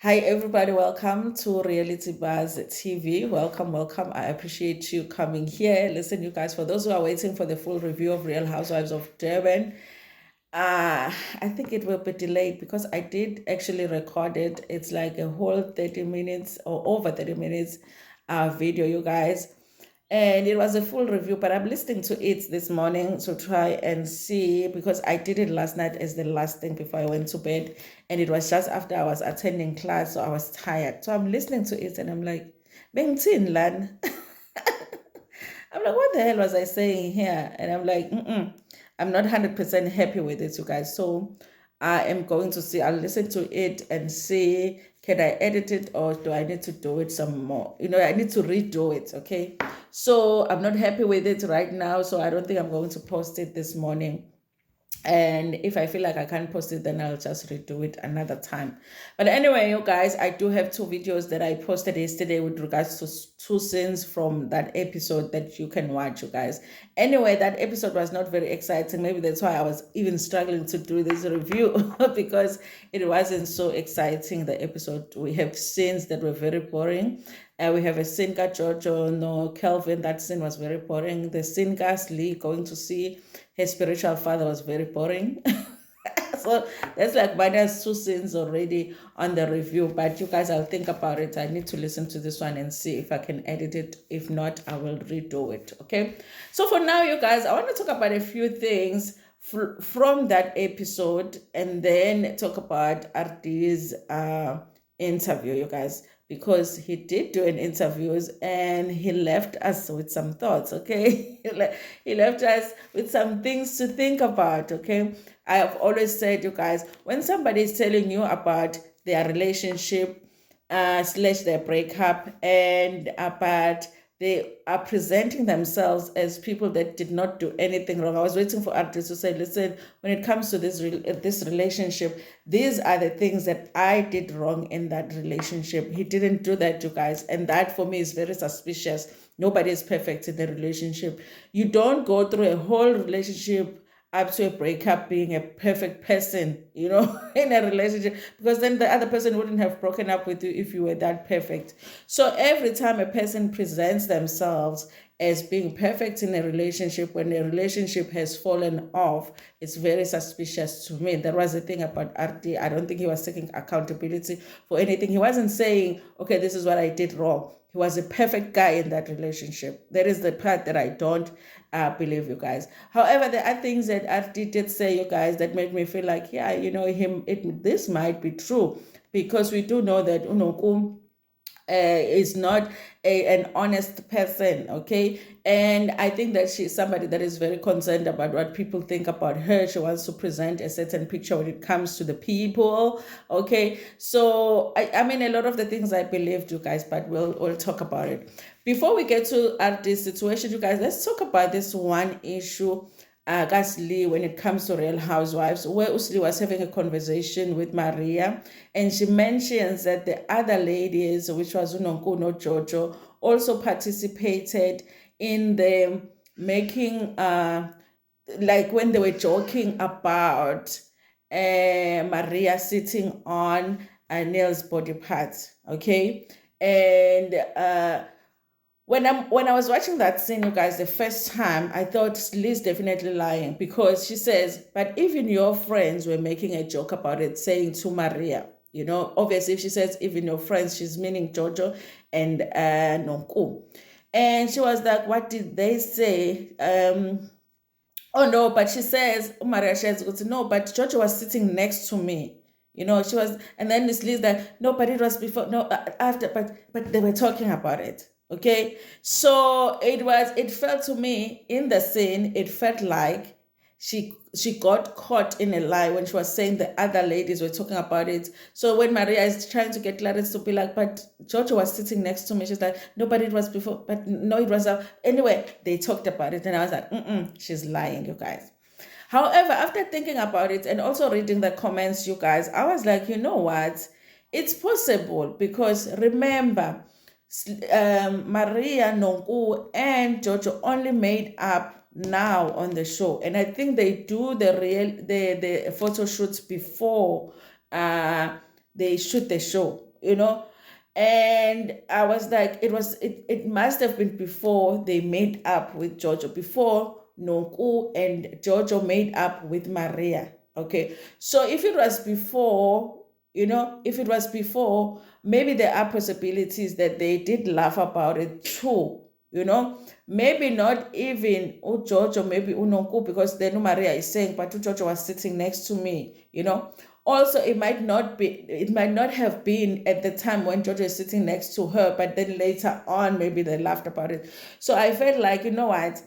Hi, everybody. Welcome to Reality Buzz TV. Welcome, welcome. I appreciate you coming here. Listen, you guys, for those who are waiting for the full review of Real Housewives of Durban, I think it will be delayed because I did actually record it. It's like a whole 30 minutes or over 30 minutes video, you guys. And it was a full review, but I'm listening to it this morning to try and see because I did it last night as the last thing before I went to bed. And it was just after I was attending class, so I was tired. So I'm listening to it and I'm like, Bengtin Lan. I'm like, what the hell was I saying here? And I'm like, I'm not 100% happy with it, you guys. So I am going to see, I'll listen to it and see, can I edit it or do I need to do it some more? I need to redo it, okay? So I'm not happy with it right now. So I don't think I'm going to post it this morning. And if I feel like I can't post it, then I'll just redo it another time. But anyway, you guys, I do have two videos that I posted yesterday with regards to two scenes from that episode that you can watch, you guys. Anyway, that episode was not very exciting. Maybe that's why I was even struggling to do this review because it wasn't so exciting, the episode. We have scenes that were very boring. We have a scene ka Jojo, no Kelvin. That scene was very boring. The scene Lee going to see his spiritual father was very boring. So that's like minus two scenes already on the review. But you guys, I'll think about it. I need to listen to this one and see if I can edit it. If not, I will redo it. Okay. So for now, you guys, I want to talk about a few things from that episode and then talk about Arty's interview, you guys, because he did do an interview and he left us with some thoughts, okay? He left us with some things to think about, okay? I have always said, you guys, when somebody is telling you about their relationship slash their breakup and about they are presenting themselves as people that did not do anything wrong. I was waiting for Arty to say, listen, when it comes to this relationship, these are the things that I did wrong in that relationship. He didn't do that, you guys. And that for me is very suspicious. Nobody is perfect in the relationship. You don't go through a whole relationship up to a breakup being a perfect person, in a relationship, because then the other person wouldn't have broken up with you if you were that perfect. So every time a person presents themselves as being perfect in a relationship, when the relationship has fallen off, it's very suspicious to me. That was the thing about Arty. I don't think he was taking accountability for anything. He wasn't saying, okay, this is what I did wrong. He was a perfect guy in that relationship. That is the part that I don't believe, you guys. However, there are things that Arty did say, you guys, that made me feel like, yeah, this might be true, because we do know that Unokum is not an honest person, okay? And I think that she's somebody that is very concerned about what people think about her. She wants to present a certain picture when it comes to the people, okay? So, I mean, a lot of the things I believed, you guys, but we'll talk about it. Before we get to Arty's situation, you guys, let's talk about this one issue Lee, when it comes to Real Housewives, where Usli was having a conversation with Maria, and she mentions that the other ladies, which was Unonku no Jojo, also participated in the making, like when they were joking about Maria sitting on Neil's body parts, okay? And when I was watching that scene, you guys, the first time, I thought Lee's definitely lying, because she says, but even your friends were making a joke about it, saying to Maria, obviously if she says even your friends, she's meaning Jojo and Nonku. And she was like, what did they say? Oh no, but she says, Maria says, no, but Jojo was sitting next to me. She was, and then Miss Lee's like, no, but it was before, no, after, but they were talking about it. Okay, so it felt to me in the scene, it felt like she got caught in a lie when she was saying the other ladies were talking about it. So when Maria is trying to get Clarence to be like, but Georgia was sitting next to me, she's like, no, but it was before, but no, it was anyway, they talked about it, and I was like, she's lying, you guys. However, after thinking about it and also reading the comments, you guys, I was like, you know what? It's possible, because remember, Maria, Nonku, and Jojo only made up now on the show, and I think they do the photo shoots before they shoot the show. you know. And I was like, it must have been before they made up with Jojo, before Nonku and Jojo made up with Maria. Okay. So if it was before, if it was before, maybe there are possibilities that they did laugh about it too. Maybe not even Jojo, maybe Unonku, because then Maria is saying, but Jojo was sitting next to me. Also, it might not have been at the time when Jojo is sitting next to her, but then later on, maybe they laughed about it. So I felt like, you know what,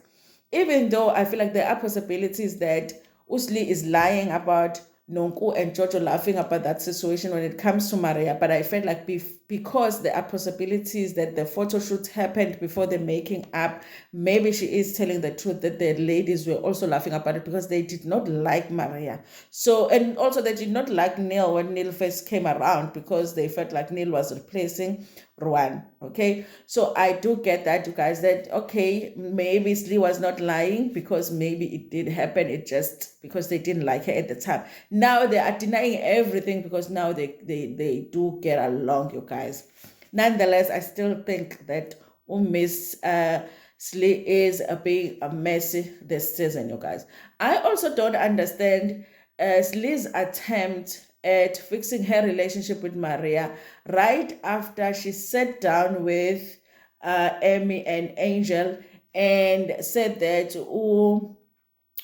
even though I feel like there are possibilities that Usli is lying about Nonku and Jojo laughing about that situation when it comes to Maria, but I felt like because there are possibilities that the photo shoot happened before the making up, maybe she is telling the truth that the ladies were also laughing about it because they did not like Maria. So, and also they did not like Neil when Neil first came around because they felt like Neil was replacing Ruan. Okay, so I do get that, you guys, that okay, maybe Slee was not lying because maybe it did happen, it just because they didn't like her at the time. Now they are denying everything because now they do get along, you guys. Nonetheless, I still think that Miss Slee is being a messy this season, you guys. I also don't understand Slee's attempt at fixing her relationship with Maria right after she sat down with Amy and Angel and said that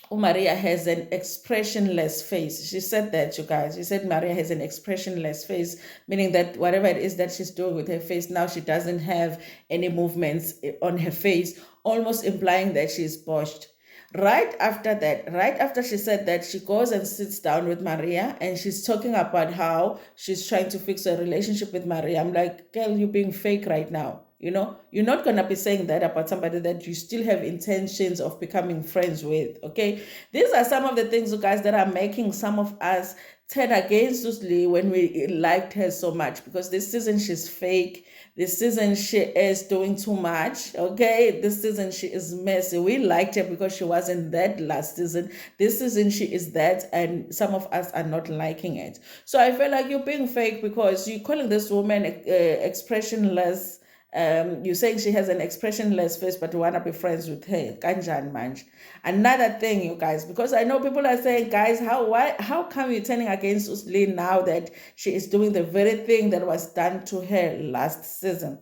Maria has an expressionless face. She said that, you guys. She said Maria has an expressionless face, meaning that whatever it is that she's doing with her face now, she doesn't have any movements on her face, almost implying that she's botched. Right after she said that, she goes and sits down with Maria and she's talking about how she's trying to fix a relationship with Maria. I'm like, girl, you're being fake right now. You're not going to be saying that about somebody that you still have intentions of becoming friends with. Okay, these are some of the things, you guys, that are making some of us turn against Susli when we liked her so much, because this season she's fake. This season she is doing too much. Okay, this season she is messy. We liked her because she wasn't that last season. This season she is that, and some of us are not liking it. So I feel like you're being fake because you're calling this woman expressionless. You're saying she has an expressionless face, but you want to be friends with her. Kanjan manj. Another thing, you guys, because I know people are saying, guys, how come you're turning against Usli now that she is doing the very thing that was done to her last season?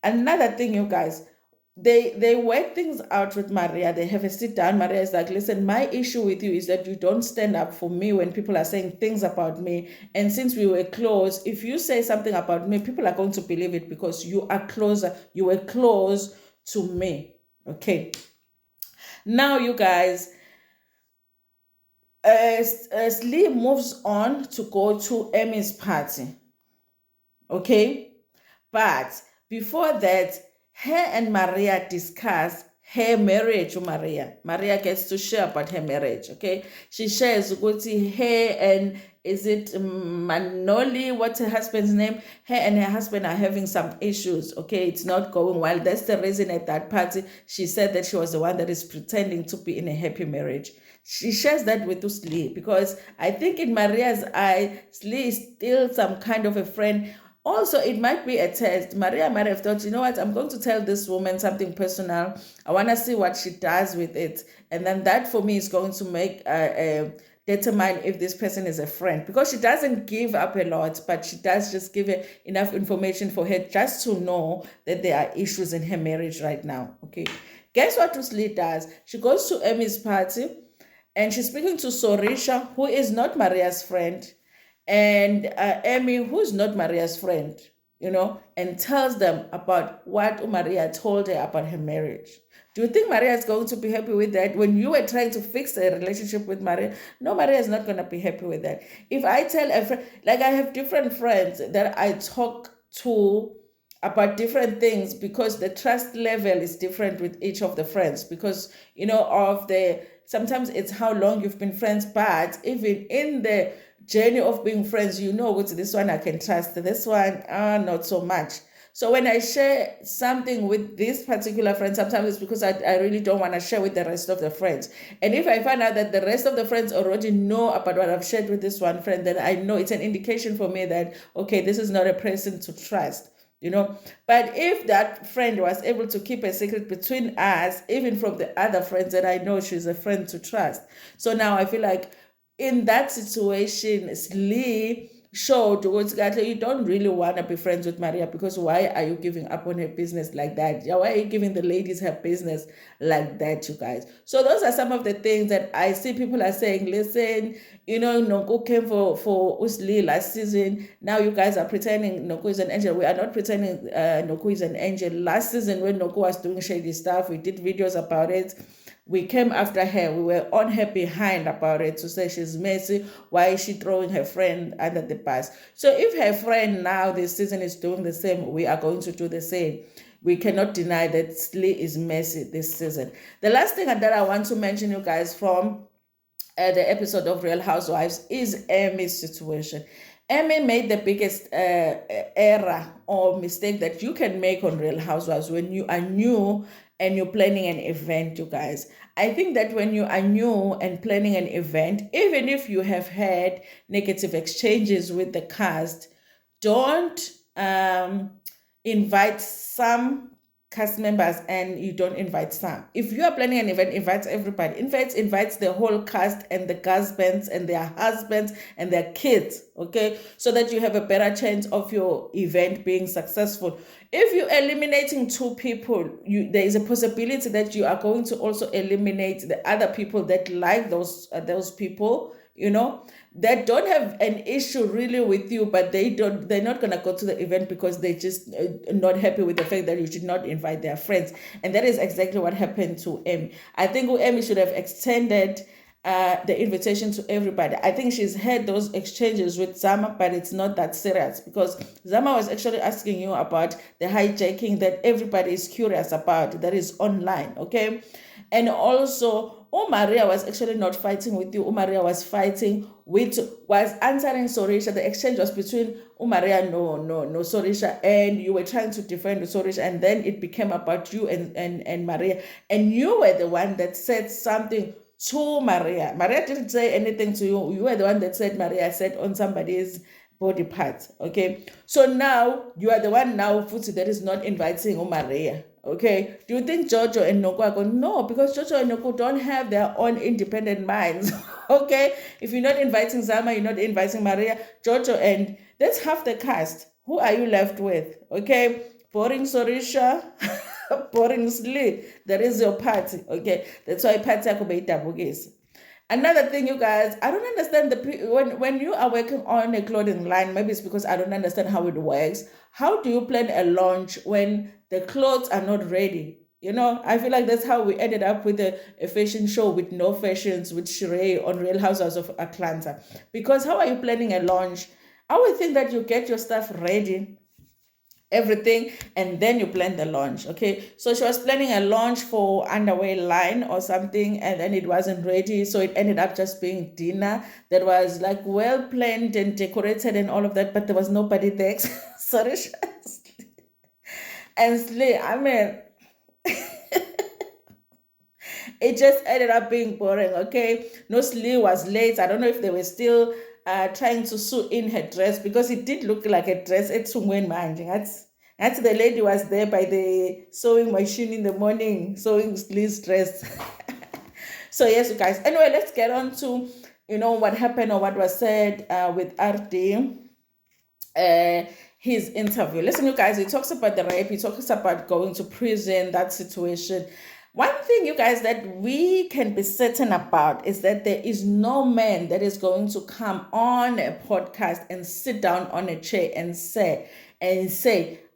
Another thing, you guys, they work things out with Maria. They have a sit down. Maria is like, listen, my issue with you is that you don't stand up for me when people are saying things about me. And since we were close, if you say something about me, people are going to believe it because you are closer. You were close to me. Okay. Now, you guys, as Lee moves on to go to Emmy's party. Okay. But before that, her and Maria discuss her marriage to Maria. Maria gets to share about her marriage, okay? She shares Guti, her and is it Manoli, what's her husband's name? Her and her husband are having some issues, okay? It's not going well. That's the reason at that party she said that she was the one that is pretending to be in a happy marriage. She shares that with Slee because I think in Maria's eye, Slee is still some kind of a friend. Also, it might be a test. Maria might have thought, you know what, I'm going to tell this woman something personal. I want to see what she does with it. And then that for me is going to make determine if this person is a friend. Because she doesn't give up a lot, but she does just give her enough information for her just to know that there are issues in her marriage right now. Okay. Guess what Usli does? She goes to Emmy's party and she's speaking to Sorisha, who is not Maria's friend, and Emmy, who's not Maria's friend, and tells them about what Maria told her about her marriage. Do you think Maria is going to be happy with that? When you were trying to fix a relationship with Maria, no, Maria is not going to be happy with that. If I tell a friend, like I have different friends that I talk to about different things because the trust level is different with each of the friends because, sometimes it's how long you've been friends, but even in the journey of being friends, with this one I can trust, this one, not so much. So when I share something with this particular friend, sometimes it's because I really don't want to share with the rest of the friends. And if I find out that the rest of the friends already know about what I've shared with this one friend, then I know it's an indication for me that, okay, this is not a person to trust. But if that friend was able to keep a secret between us, even from the other friends, that I know she's a friend to trust. So now I feel like in that situation, Lee showed you don't really want to be friends with Maria, because why are you giving up on her business like that? Why are you giving the ladies her business like that, you guys? So those are some of the things that I see people are saying. Listen, Nonko came for Usli last season. Now you guys are pretending Nonko is an angel. We are not pretending Nonko is an angel. Last season when Nonko was doing shady stuff, we did videos about it. We came after her. We were on her behind about it to say she's messy. Why is she throwing her friend under the bus? So if her friend now this season is doing the same, we are going to do the same. We cannot deny that Slee is messy this season. The last thing that I want to mention, you guys, from the episode of Real Housewives is Emmy's situation. Emmy made the biggest error or mistake that you can make on Real Housewives when you are new and you're planning an event, you guys. I think that when you are new and planning an event, even if you have had negative exchanges with the cast, don't invite some cast members and you don't invite some. If you are planning an event, invite everybody. In fact, invites the whole cast and the husbands and their husbands and their kids, okay? So that you have a better chance of your event being successful. If you're eliminating two people, there is a possibility that you are going to also eliminate the other people that like those people, that don't have an issue really with you, but they're not going to go to the event because they just not happy with the fact that you did not invite their friends. And that is exactly what happened to Emmy. I think Emmy should have extended the invitation to everybody. I think she's had those exchanges with Zama, but it's not that serious, because Zama was actually asking you about the hijacking that everybody is curious about, that is online, okay? And also, Maria was actually not fighting with you. Maria was was answering Sorisha. The exchange was between Maria, no, Sorisha, and you were trying to defend Sorisha, and then it became about you and Maria. And you were the one that said something to Maria. Maria didn't say anything to you. You were the one that said Maria said on somebody's body parts, okay? So now, you are the one now, Futsi, that is not inviting Maria. Okay, do you think Jojo and Noko are going? No, because Jojo and Noko don't have their own independent minds. Okay, if you're not inviting Zama, you're not inviting Maria, Jojo, and that's half the cast. Who are you left with? Okay, boring Sorisha, boring Slee. That is your party. Okay, that's why party is. Another thing, you guys, I don't understand when you are working on a clothing line. Maybe it's because I don't understand how it works. How do you plan a launch when the clothes are not ready? I feel like that's how we ended up with a fashion show with no fashions with Sheree on Real Housewives of Atlanta. Because how are you planning a launch? I would think that you get your stuff ready, everything, and then you plan the launch. Okay, so she was planning a launch for underwear line or something, and then it wasn't ready, so it ended up just being dinner that was like well planned and decorated and all of that, but there was nobody there. Sorry. And Slee, I mean, it just ended up being boring. Okay, no, Slee was late. I don't know if they were still trying to sew in her dress, because it did look like a dress. It's that's the lady was there by the sewing machine in the morning sewing Slee's dress. So yes, you guys. Anyway, let's get on to what happened or what was said with Arty. His interview. Listen, you guys. He talks about the rape. He talks about going to prison. That situation. One thing, you guys, that we can be certain about is that there is no man that is going to come on a podcast and sit down on a chair and say,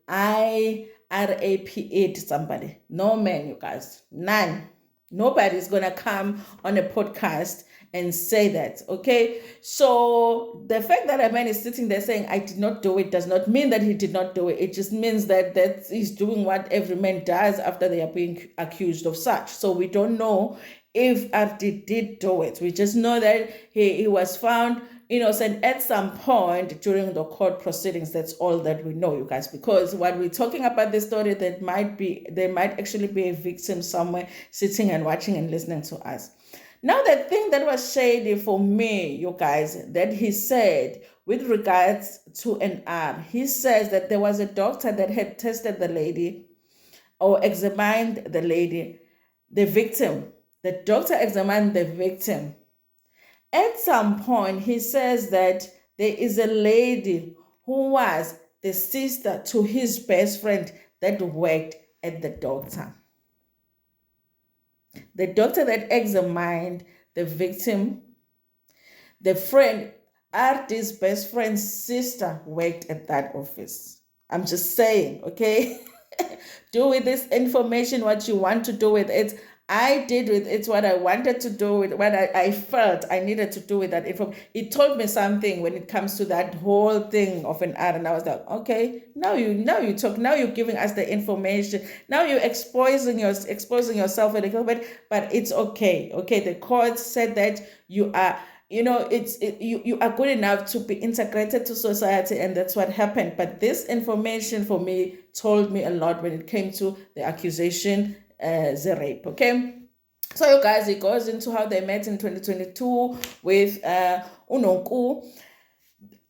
I RAP8 somebody. No man, you guys. None. Nobody's going to come on a podcast and say that, okay? So the fact that a man is sitting there saying, I did not do it, does not mean that he did not do it. It just means that he's doing what every man does after they are being accused of such. So we don't know if Arty did do it. We just know that he was found, innocent at some point during the court proceedings. That's all that we know, you guys, because when we're talking about this story, there might actually be a victim somewhere sitting and watching and listening to us. Now, the thing that was shady for me, you guys, that he said with regards to an R, he says that there was a doctor that had tested the lady or examined the lady, the victim. The doctor examined the victim. At some point, he says that there is a lady who was the sister to his best friend that worked at the doctor. The doctor that examined the victim, the friend, Arty's best friend's sister worked at that office. I'm just saying, okay? Do with this information what you want to do with it. I did with it what I wanted to do with what I felt I needed to do with that info. It told me something when it comes to that whole thing of an ad, and I was like, okay, now you talk, now you're giving us the information, now you're exposing yourself a little bit, but it's okay. Okay, the court said that you are, you are good enough to be integrated to society, and that's what happened. But this information for me told me a lot when it came to the accusation, the rape. Okay, so you guys, it goes into how they met in 2022 with Unonku.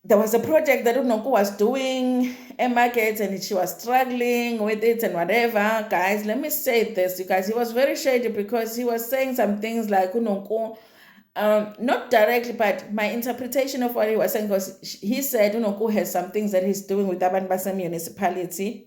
There was a project that Unonku was doing a market, and she was struggling with it and whatever. Guys, let me say this, you guys, he was very shady because he was saying some things like Unonku, not directly, but my interpretation of what he was saying, because he said Unonku has some things that he's doing with Abantu Base municipality,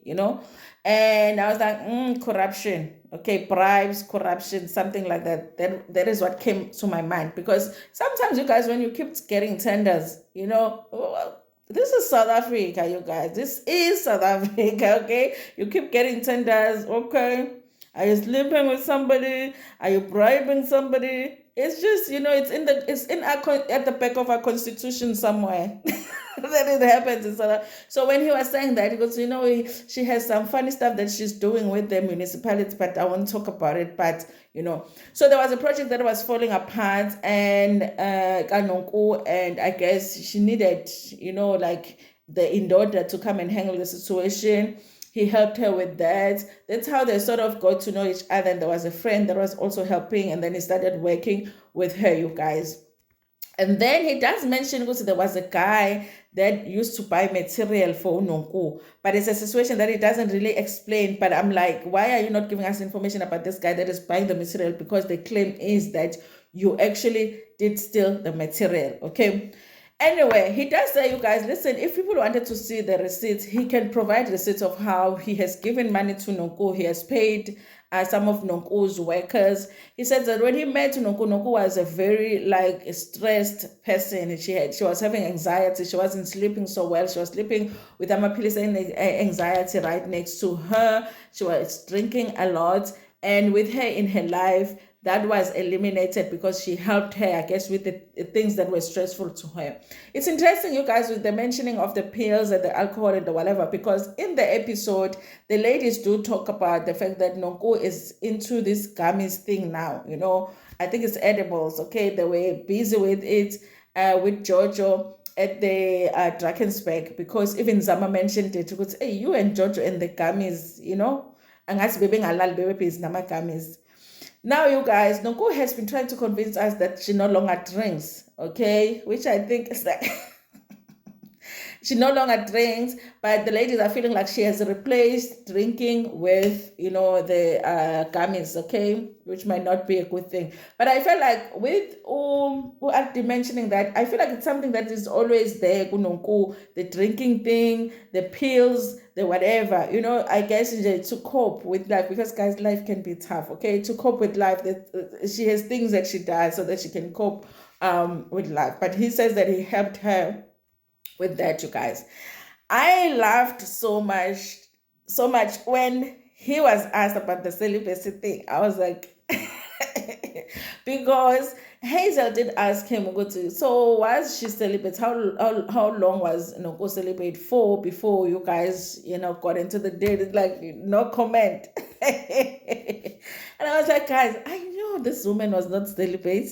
and I was like, corruption, okay, bribes, corruption, something like that. That is what came to my mind, because sometimes, you guys, when you keep getting tenders, this is South Africa, you guys. This is South Africa, okay? You keep getting tenders, okay? Are you sleeping with somebody? Are you bribing somebody? It's just, at the back of our constitution somewhere. That it happens in South Africa. So when he was saying that, he goes, she has some funny stuff that she's doing with the municipality, but I won't talk about it. But, so there was a project that was falling apart, and Kanonku, and I guess she needed, in order to come and handle the situation. He helped her with that. That's how they sort of got to know each other. And there was a friend that was also helping, and then he started working with her, you guys. And then he does mention also there was a guy that used to buy material for Unonku, but it's a situation that he doesn't really explain. But I'm like, why are you not giving us information about this guy that is buying the material? Because the claim is that you actually did steal the material, okay? Anyway, he does say, you guys, listen, if people wanted to see the receipts, he can provide receipts of how he has given money to Nonku. He has paid some of Nonku's workers. He said that when he met Nonku, Nonku was a very stressed person. She was having anxiety. She wasn't sleeping so well. She was sleeping with Amapilisa anxiety right next to her. She was drinking a lot. And with her in her life, that was eliminated because she helped her, I guess, with the things that were stressful to her. It's interesting, you guys, with the mentioning of the pills and the alcohol and the whatever, because in the episode, the ladies do talk about the fact that Nonku is into this gummies thing now, I think it's edibles, okay? They were busy with it, with Jojo at the Drakensberg, because even Zama mentioned it. He goes, hey, you and Jojo and the gummies, and that's baby is nama gummies. Now, you guys, Nonku has been trying to convince us that she no longer drinks, okay? Which I think is like, she no longer drinks, but the ladies are feeling like she has replaced drinking with, the gummies, okay? Which might not be a good thing. But I feel like with Arty mentioning that, I feel like it's something that is always there, Nonku, the drinking thing, the pills, the whatever, I guess to cope with life, because guys, life can be tough, okay? To cope with life, that she has things that she does so that she can cope with life. But he says that he helped her with that, you guys. I laughed so much when he was asked about the celibacy thing. I was like, because Hazel did ask him, so was she celibate? How long was Nonku celibate for before you guys, got into the date? It's like, no comment. And I was like, guys, I knew this woman was not celibate.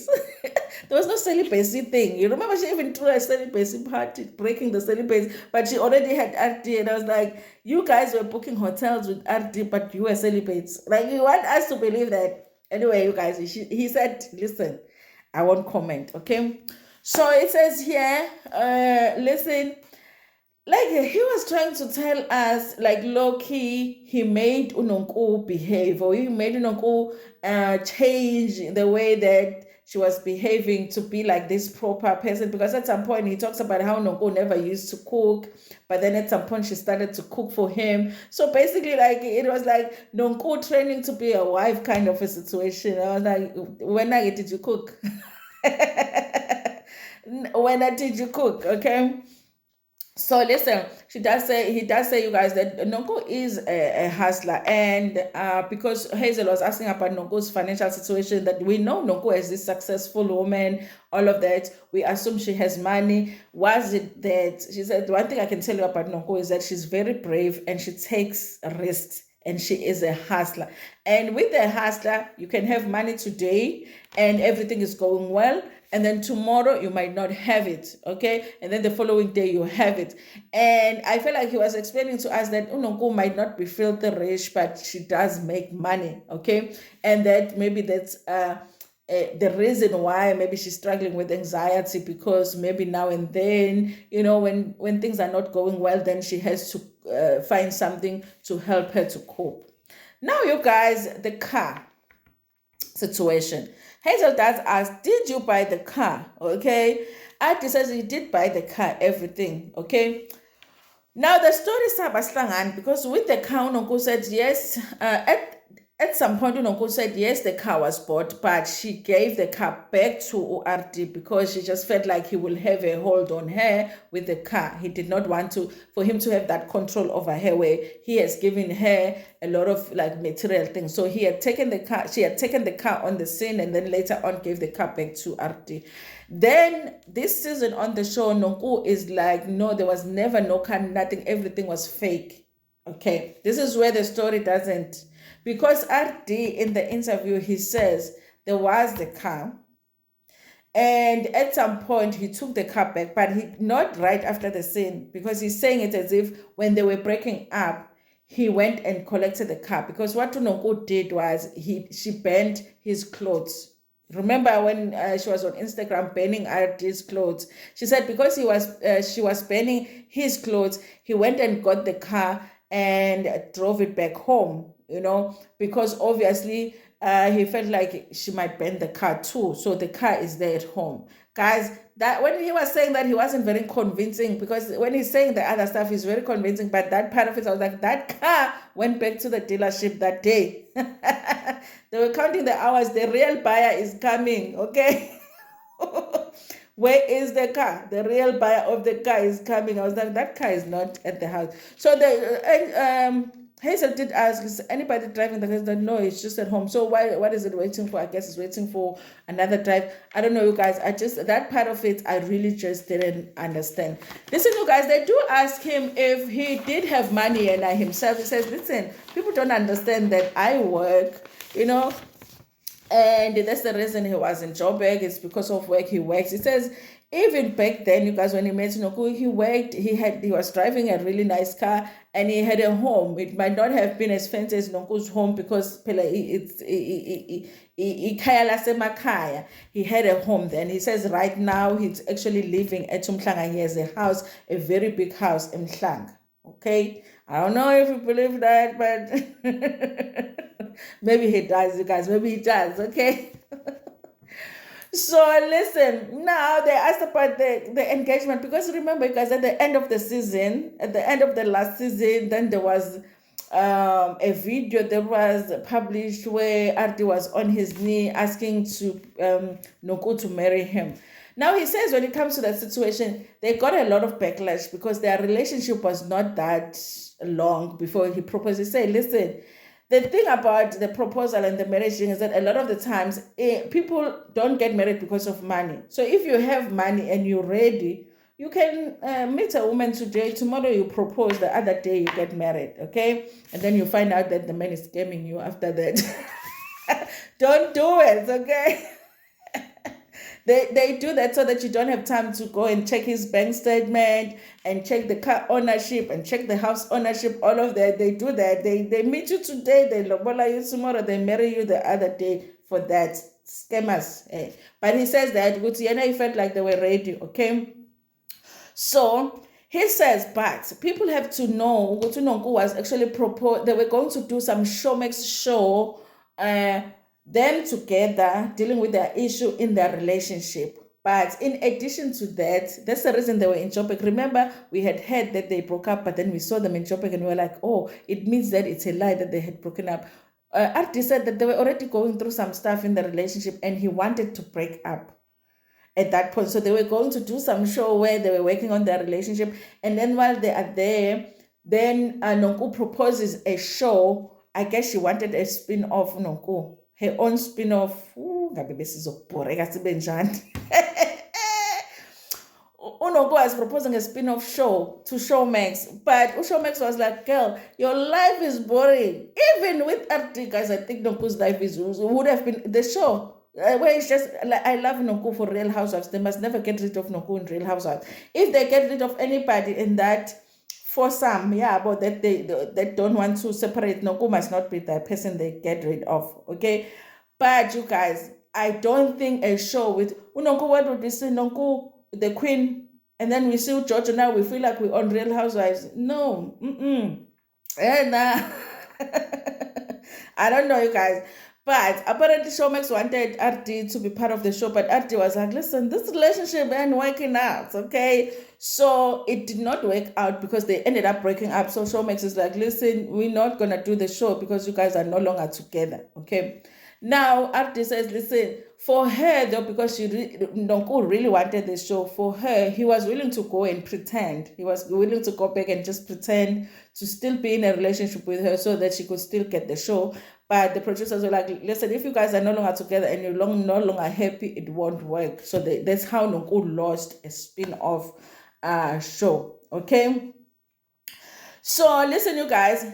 There was no celibacy thing. You remember she even threw a celibacy party, breaking the celibacy, but she already had Arty. And I was like, you guys were booking hotels with Arty, but you were celibates. Like, you want us to believe that? Anyway, you guys, he said, listen, I won't comment, okay? So it says here, listen, like he was trying to tell us, like low-key, he made Unonku behave, or he made Unonku change the way that she was behaving to be like this proper person, because at some point he talks about how Unonku never used to cook, but then at some point she started to cook for him. So basically, like, it was like Nonku training to be a wife kind of a situation. I was like, when did you cook? When did you cook? Okay. So listen, he does say, you guys, that Nonko is a hustler, and because Hazel was asking about Nonko's financial situation, that we know Nonko is this successful woman, all of that, we assume she has money. Was it that she said, one thing I can tell you about Nonko is that she's very brave and she takes risks, and she is a hustler. And with a hustler, you can have money today and everything is going well, and then tomorrow you might not have it, okay? And then the following day you have it. And I feel like he was explaining to us that Unonku might not be filthy rich, but she does make money, okay? And that maybe that's the reason why maybe she's struggling with anxiety, because maybe now and then, you know, when things are not going well, then she has to find something to help her to cope. Now, you guys, the car situation. Hazel does ask, did you buy the car? Okay. Arty says he did buy the car, everything. Okay. Now the story starts because with the car, Unonku said yes. At some point, Unonku said yes, the car was bought, but she gave the car back to Arty because she just felt like he will have a hold on her with the car. He did not want for him to have that control over her, where he has given her a lot of like material things. So she had taken the car on the scene, and then later on gave the car back to Arty. Then this season on the show, Nonku is like, no, there was never no car, nothing, everything was fake. Okay, this is where the story doesn't, because Arty in the interview, he says there was the car, and at some point he took the car back, but he not right after the scene, because he's saying it as if when they were breaking up, he went and collected the car, because what Unonku did was she burned his clothes. Remember when she was on Instagram burning Arty's clothes? She said because she was burning his clothes, he went and got the car and drove it back home, you know, because obviously he felt like she might burn the car too. So the car is there at home. Guys, that when he was saying that, he wasn't very convincing, because when he's saying the other stuff, he's very convincing. But that part of it, I was like, that car went back to the dealership that day. They were counting the hours. The real buyer is coming, okay? Where is the car? The real buyer of the car is coming. I was like, that car is not at the house. So Hazel did ask, is anybody driving the car? No, it's just at home. So what is it waiting for? I guess it's waiting for another drive. I don't know, you guys. That part of it, I really just didn't understand. Listen, you guys, they do ask him if he did have money, and himself, he says, listen, people don't understand that I work, you know, and that's the reason he was in Joburg. It's because of work he works. He says, even back then, you guys, when he met Nonku, he worked, he was driving a really nice car, and he had a home. It might not have been as fancy as Nonku's home, because it's he had a home then. He says right now he's actually living at Umhlanga. He has a house, a very big house in Umhlanga. Okay, I don't know if you believe that, but maybe he does, you guys. Maybe he does. Okay. So listen, now they asked about the engagement, because remember, you guys, at the end of the season, at the end of the last season, then there was a video that was published where Arty was on his knee asking Nonku to marry him. Now he says when it comes to that situation, they got a lot of backlash because their relationship was not that long before he proposed. He said, listen, the thing about the proposal and the marriage thing is that a lot of the times people don't get married because of money. So if you have money and you're ready you can meet a woman today, tomorrow you propose, the other day you get married, okay? And then you find out that the man is scamming you after that. Don't do it, okay? They do that so that you don't have time to go and check his bank statement and check the car ownership and check the house ownership, all of that. They do that. They meet you today, they lobola you tomorrow, they marry you the other day for that. Scammers. Eh? But he says that he felt like they were ready, okay? So he says, but people have to know Nonku was actually proposed. They were going to do some showmax show, them together dealing with their issue in their relationship. But in addition to that, that's the reason they were in Joburg. Remember, we had heard that they broke up, but then we saw them in Joburg and we were like, oh, it means that it's a lie that they had broken up. Arty said that they were already going through some stuff in the relationship and he wanted to break up at that point. So they were going to do some show where they were working on their relationship. And then while they are there, then Nonku proposes a show. I guess she wanted a spin-off, Nonku. Her own spin-off. Unogo was proposing a spin-off show to Showmax, but Showmax was like, girl, your life is boring. Even with Arty, guys, I think Noku's life would have been the show. Where it's just like, I love Noku for Real Housewives. They must never get rid of Noku in Real Housewives. If they get rid of anybody in that, for some, yeah, but that they don't want to separate, Noku must not be the person they get rid of, okay? But you guys, I don't think a show with Noku, what would we say, Noku, the queen, and then we see George and now we feel like we're on Real Housewives. No, and I don't know, you guys. But apparently Showmax wanted Arty to be part of the show, but Arty was like, listen, this relationship ain't working out, okay? So it did not work out because they ended up breaking up. So Showmax is like, listen, we're not going to do the show because you guys are no longer together, okay? Now, Arty says, listen, for her, though, because Nonku really wanted the show, for her, he was willing to go and pretend. He was willing to go back and just pretend to still be in a relationship with her so that she could still get the show. But the producers were like, listen, if you guys are no longer together and you're no longer happy, it won't work. So that's how Nonku lost a spin-off show, okay? So listen, you guys,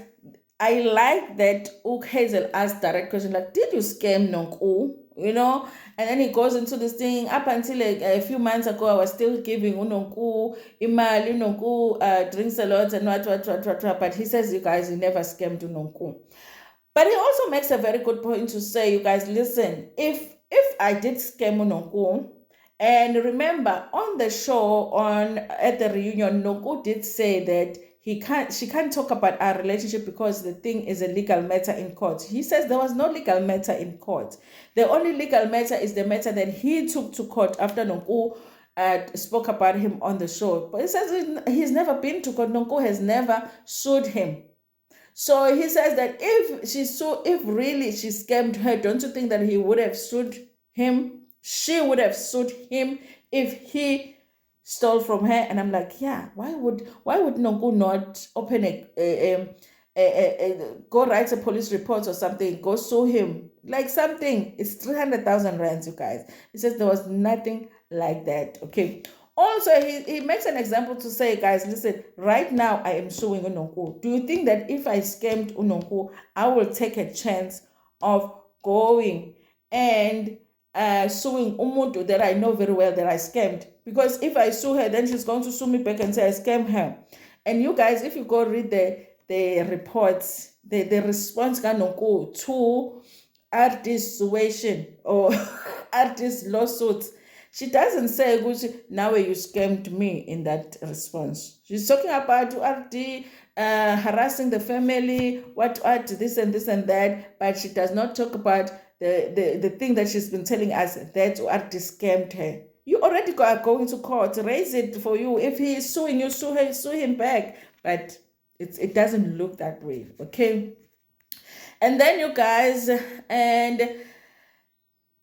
I like that Hazel asked direct question, like, did you scam Nonku? You know, and then he goes into this thing. Up until a few months ago, I was still giving Nonku Imal, Nonku drinks a lot and what. But he says, you guys, he never scammed Nonku. But he also makes a very good point to say, you guys, listen, if I did scam Nonku, and remember on the show at the reunion, Nonku did say that she can't talk about our relationship because the thing is a legal matter in court. He says there was no legal matter in court. The only legal matter is the matter that he took to court after Nonku spoke about him on the show. But he says he's never been to court. Nonku has never sued him. So he says that if really she scammed her, don't you think that he would have sued him? She would have sued him if he stole from her. And I'm like, yeah, why would Nonku not open go write a police report or something, go sue him, like something? It's 300,000 rands, you guys. He says there was nothing like that, okay? Also, he makes an example to say, guys, listen, right now I am suing Nonku. Do you think that if I scammed Nonku, I will take a chance of going and suing Umudu that I know very well that I scammed? Because if I sue her, then she's going to sue me back and say I scammed her. And you guys, if you go read the reports, the response Nonku to Arty's situation or Arty's lawsuits, she doesn't say, now you scammed me in that response. She's talking about Arty harassing the family, what this and this and that, but she does not talk about the thing that she's been telling us, that Arty scammed her. You already are going to court, raise it for you. If he is suing you, sue him back. But it doesn't look that way, okay? And then you guys, and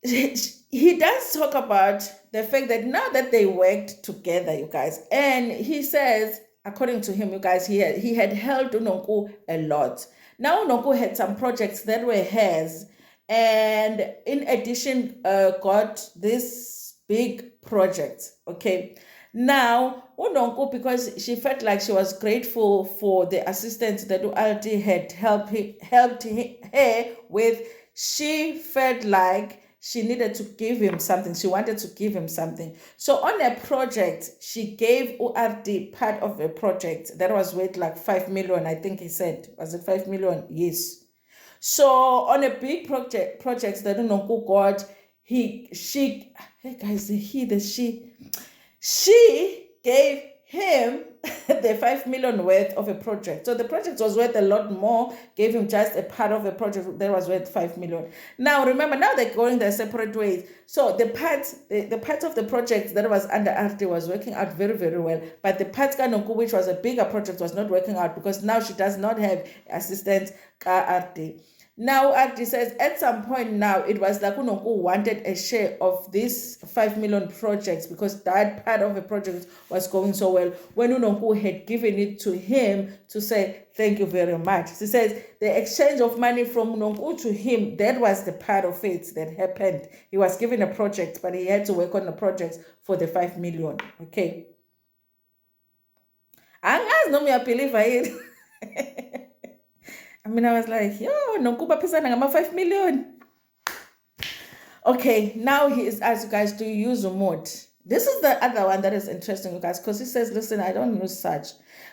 he does talk about the fact that now that they worked together, you guys, and he says, according to him, you guys, he had helped Nonku a lot. Now Nonku had some projects that were his, and in addition, got this big project, okay? Now, Unonku, because she felt like she was grateful for the assistance that Arty had helped her with, she felt like she needed to give him something. She wanted to give him something. So on a project, she gave Arty part of a project that was worth like 5 million, I think he said. Was it 5 million? Yes. So on a big project that Unonku got, she gave him the 5 million worth of a project. So the project was worth a lot more, gave him just a part of a project that was worth 5 million. Now remember, now they're going their separate ways. So the part of the project that was under Arty was working out very, very well. But the part Kanonku, which was a bigger project, was not working out because now she does not have assistance Arty. Now Arty says at some point now it was like Unonku wanted a share of this 5 million projects because that part of the project was going so well, when Unonku had given it to him to say thank you very much. She says the exchange of money from Unonku to him, that was the part of it that happened. He was given a project, but he had to work on the project for the 5 million. Okay. Angazi noma uyabheliva yini. I mean, I was like, yo, Nonkuba Pisana ngama 5 million. Okay, now he is asked you guys, do you use remote? This is the other one that is interesting, you guys, because he says, listen, I don't use such.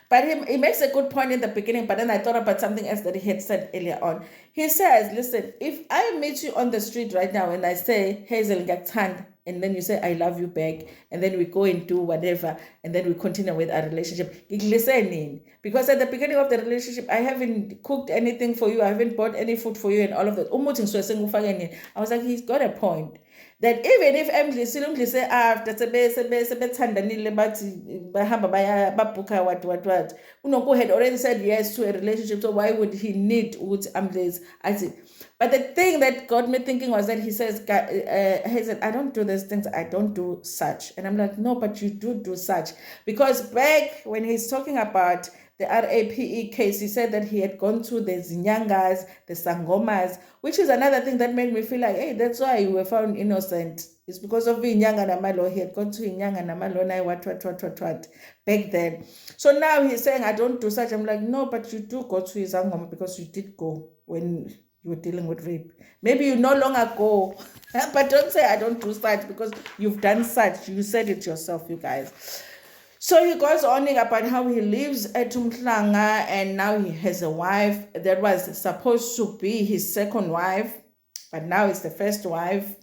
But he makes a good point in the beginning, but then I thought about something else that he had said earlier on. He says, listen, if I meet you on the street right now and I say, Hazel Ngakthanda, and then you say, I love you back, and then we go and do whatever, and then we continue with our relationship. Listening. Because at the beginning of the relationship, I haven't cooked anything for you, I haven't bought any food for you, and all of that. I was like, he's got a point. That even if I'm say after what Unonku had already said yes to a relationship, so why would he need but the thing that got me thinking was that he says, he said, I don't do these things, I don't do such. And I'm like, no, but you do such. Because back when he's talking about the RAPE case, he said that he had gone to the Zinyangas, the Sangomas, which is another thing that made me feel like, hey, that's why you were found innocent. It's because of Inyanga Namalo. He had gone to Inyanga Namalo, what, back then. So now he's saying, I don't do such. I'm like, no, but you do go to Izangoma because you did go when you were dealing with rape. Maybe you no longer go. But don't say I don't do such because you've done such. You said it yourself, you guys. So he goes on about how he lives at Umhlanga and now he has a wife that was supposed to be his second wife, but now it's the first wife.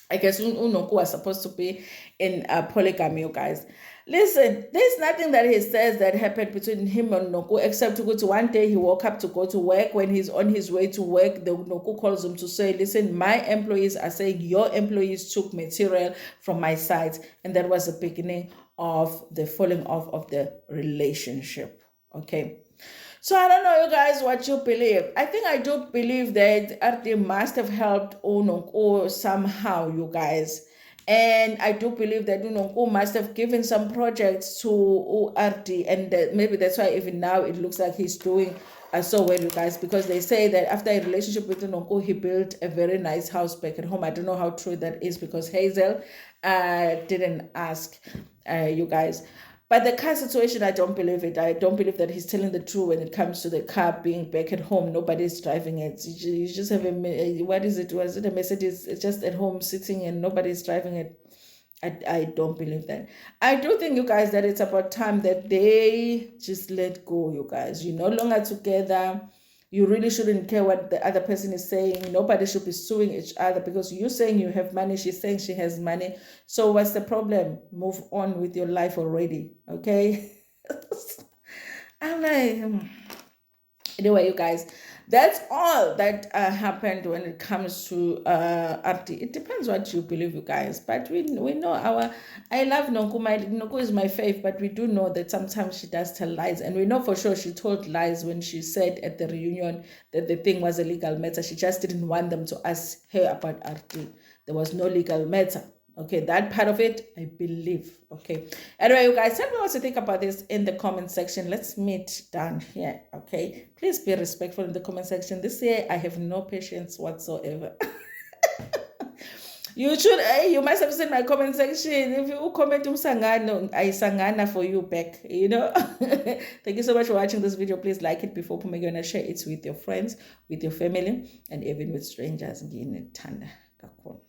I guess Unonku was supposed to be in polygamy, you guys. Listen, there's nothing that he says that happened between him and Unonku except to go to one day he woke up to go to work. When he's on his way to work, the Unonku calls him to say, listen, my employees are saying your employees took material from my site. And that was the beginning of the falling off of the relationship. Okay. So I don't know, you guys, what you believe. I think I do believe that Arty must have helped Unonku somehow, you guys. And I do believe that Unonku must have given some projects to Arty, and maybe that's why even now it looks like he's doing so well, you guys, because they say that after a relationship with Unonku, he built a very nice house back at home. I don't know how true that is because Hazel didn't ask you guys. But the car situation, I don't believe it. I don't believe that he's telling the truth when it comes to the car being back at home. Nobody's driving it. You just have what is it? Was it a Mercedes? It's just at home sitting and nobody's driving it. I don't believe that. I do think, you guys, that it's about time that they just let go, you guys. You're no longer together. You really shouldn't care what the other person is saying. Nobody should be suing each other because you're saying you have money, she's saying she has money. So what's the problem? Move on with your life already, okay? I'm like, anyway, you guys, that's all that happened when it comes to Arty. It depends what you believe, you guys. But we know I love Nonku. Nonku is my fave, but we do know that sometimes she does tell lies. And we know for sure she told lies when she said at the reunion that the thing was a legal matter. She just didn't want them to ask her about Arty. There was no legal matter. Okay, that part of it, I believe. Okay. Anyway, you guys, tell me what you think about this in the comment section. Let's meet down here. Okay. Please be respectful in the comment section. This year, I have no patience whatsoever. You should, you must have seen my comment section. If you comment umsangano, I sangana for you back, you know. Thank you so much for watching this video. Please like it before Pumegona, share it with your friends, with your family, and even with strangers. Ngine thanda kakhulu.